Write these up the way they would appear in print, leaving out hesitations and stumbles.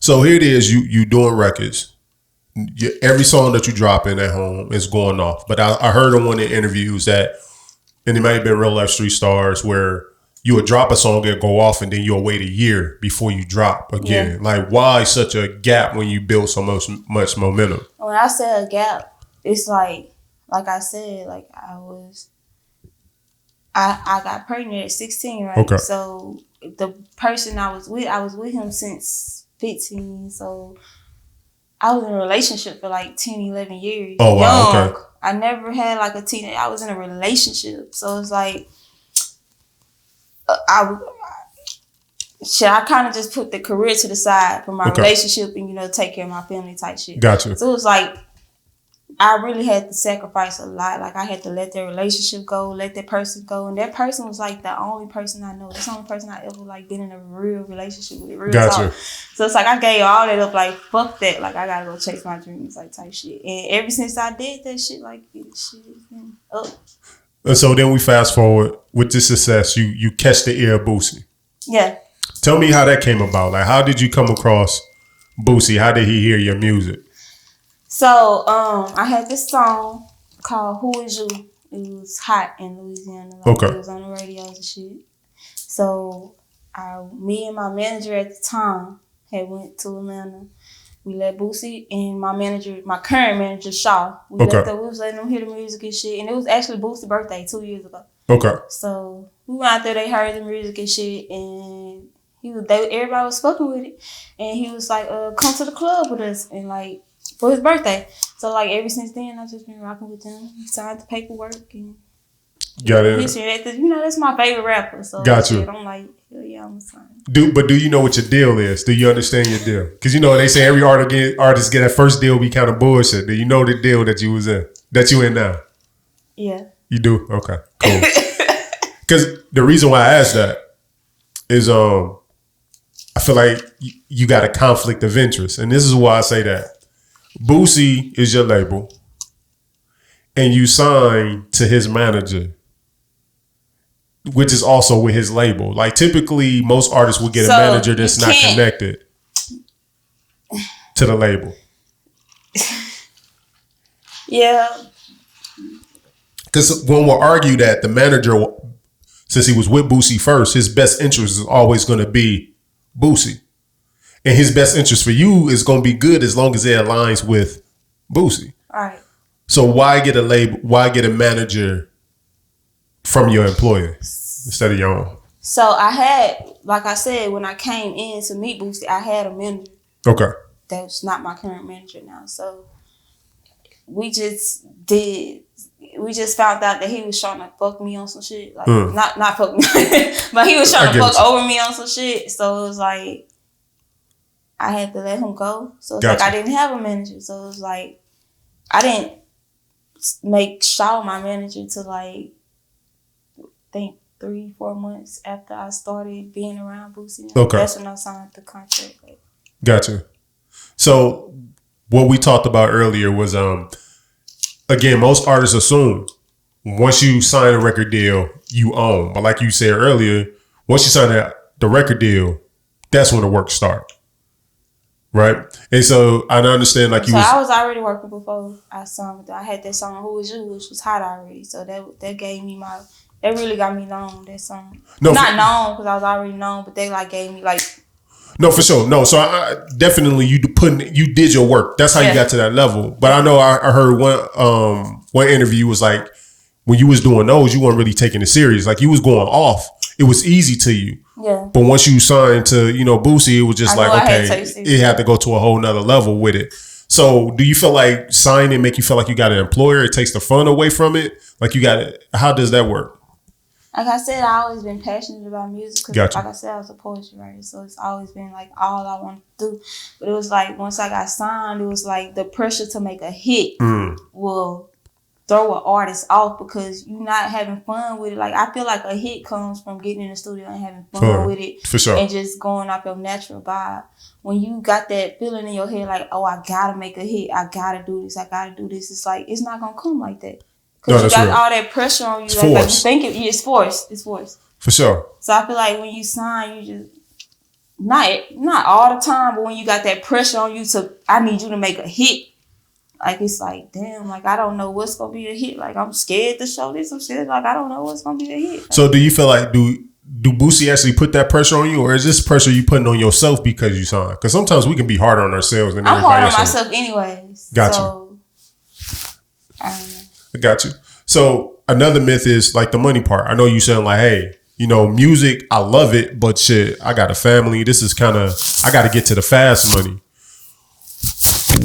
So here it is. You doing records. Every song that you drop in at home is going off. But I heard in one of the interviews that, and it might have been Real Life Street Stars, where you would drop a song and go off, and then you'll wait a year before you drop again. Yeah. Like, why such a gap when you build so much momentum? When I say a gap, it's like I said, like I got pregnant at 16, right? Okay. So the person I was with him since 15. So I was in a relationship for like 10, 11 years. Oh, wow. Young. Okay. I never had like a teenage. I was in a relationship. So it's like, I kind of just put the career to the side for my relationship and, take care of my family type shit. Gotcha. So it was like, I really had to sacrifice a lot. Like, I had to let that relationship go, let that person go. And that person was like the only person I know. That's the only person I ever like been in a real relationship with. Real Gotcha. talk. So it's like, I gave all that up, like, fuck that. Like, I gotta go chase my dreams, like, type shit. And ever since I did that shit, like, shit has been up. And so then we fast forward with this success. You catch the ear of Boosie. Yeah. Tell me how that came about. Like, how did you come across Boosie? How did he hear your music? So, I had this song called Who Is You? It was hot in Louisiana. Like, it was on the radios and shit. So, me and my manager at the time had went to Atlanta. We let Boosie and my current manager, Shaw, we was letting them hear the music and shit. And it was actually Boosie's birthday 2 years ago. Okay. So we went out there, they heard the music and shit, and everybody was fucking with it. And he was like, come to the club with us, and like, for his birthday. So like, ever since then, I've just been rocking with them. He signed the paperwork and got it. That's my favorite rapper. So got you. I'm like, hell yeah, I'm a sign. But do you know what your deal is? Do you understand your deal? Because they say every artist get that first deal be kind of bullshit. Do you know the deal that you was in? That you in now? Yeah. You do? Okay. Cool. Because the reason why I asked that is I feel like you got a conflict of interest. And this is why I say that. Boosie is your label, and you sign to his manager, which is also with his label. Like, typically, most artists would get a manager that's not connected to the label. Yeah. Because one will argue that the manager, since he was with Boosie first, his best interest is always going to be Boosie. And his best interest for you is going to be good as long as it aligns with Boosie. All right. So why get a label? Why get a manager from your employer instead of your own? So I had, like I said, when I came in to meet Boosie, I had a manager. Okay. That's not my current manager now. So we just found out that he was trying to fuck me on some shit. Like, not fuck me, but he was trying to fuck over me on some shit. So it was like, I had to let him go. So it's like, I didn't have a manager. So it was like, I didn't make Shaw my manager till like, I think 3-4 months after I started being around Boosie. Okay. That's when I signed the contract. Gotcha. So what we talked about earlier was, again, most artists assume once you sign a record deal, you own. But like you said earlier, once you sign the record deal, that's when the work starts. Right? And so I understand, like, I was already working before I signed with them. I had that song Who Is You, which was hot already. So that gave me that really got me known, that song. Not known because I was already known, but they like gave me like. No, for sure. No, so I definitely you did your work. That's how you got to that level. But I know I heard one interview was like, when you was doing those, you weren't really taking it serious. Like, you was going off. It was easy to you. Yeah. But once you signed to, Boosie, it was just like, okay, it had to go to a whole nother level with it. So do you feel like signing make you feel like you got an employer? It takes the fun away from it? Like, how does that work? Like I said, I always been passionate about music. Because like I said, I was a poetry writer. So it's always been like all I wanted to do. But it was like, once I got signed, it was like the pressure to make a hit will throw an artist off because you're not having fun with it. Like, I feel like a hit comes from getting in the studio and having fun with it. For sure. And just going off your natural vibe. When you got that feeling in your head like, oh, I gotta make a hit. I gotta do this. It's like, it's not gonna come like that. Because you got all that pressure on you. It's like you think it's forced. It's forced. For sure. So I feel like when you sign, you just not all the time, but when you got that pressure on you I need you to make a hit. Like, it's like, damn, like, I don't know what's going to be a hit. Like, I'm scared to show this. I'm scared. Like, I don't know what's going to be a hit. Like, so do you feel like, do Boosie actually put that pressure on you? Or is this pressure you putting on yourself because you signed? Because sometimes we can be harder on ourselves than I'm everybody hard on else. myself anyways. Got so, you. I don't know. I got you. So another myth is like the money part. I know you saying like, hey, you know, music, I love it, but shit, I got a family. This is kind of, I got to get to the fast money.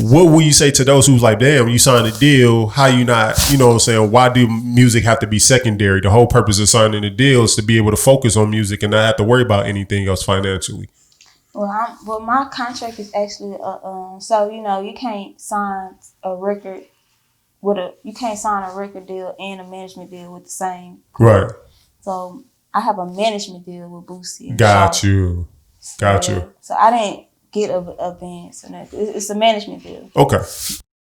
What will you say to those who's like, damn, you signed a deal, how you not, you know what I'm saying, why do music have to be secondary? The whole purpose of signing a deal is to be able to focus on music and not have to worry about anything else financially. Well, my contract is actually, so, you know, you can't sign a record you can't sign a record deal and a management deal with the same group. Right. So I have a management deal with Boosie. Got you. So I didn't get a advance or nothing. It's a management deal. Okay.